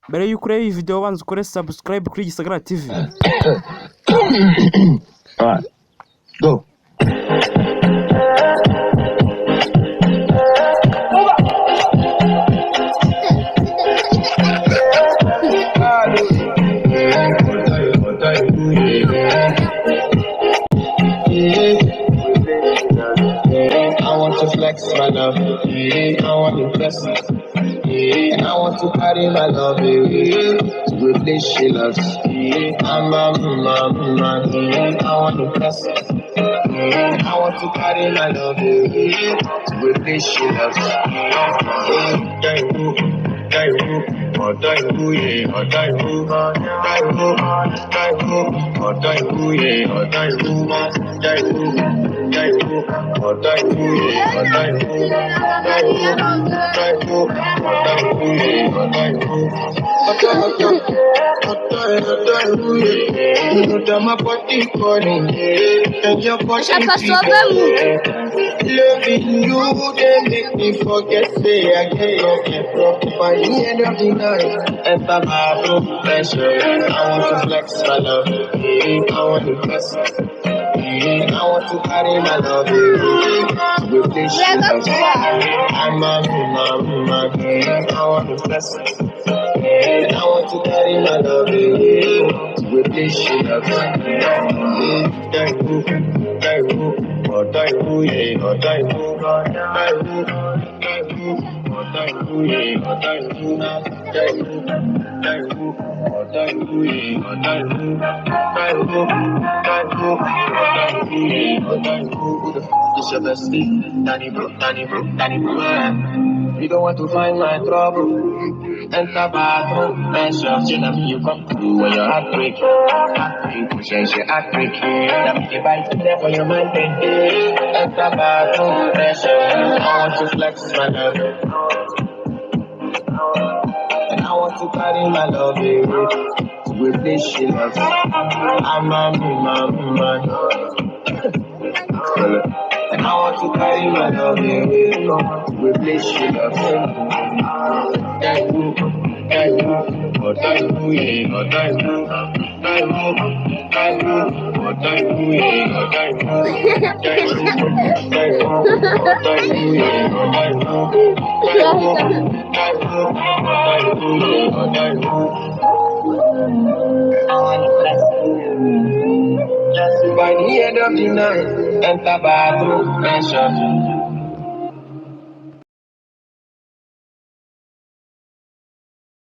mbere y'uko ureba iyi video banza ukore subscribe kuri Gisagara TV. Alright, go. I want to flex my love, I want to impress, and I want to carry my love to a place she loves. I want to impress, and I want to carry my love to a place she loves. Loving you, they make me forget, say I get up by the end of the night. And I'm out of pressure. I want to flex my love, I want to press, and I want to carry my love with this shit. I'm a I want to flex, and I want to carry my love with this shit. It's your bestie, Danny bro. You don't want to find my trouble. Enter bathroom, nice your chin and you come through when your heart break. Push your heart break. Now make you bite there for your mind. Enter bathroom, nice I want to flex my love, and I want to carry my love with this she loves. I'm a man. And I want to carry my love with this she loves. Just by the end of the night, enter bathroom, pressure.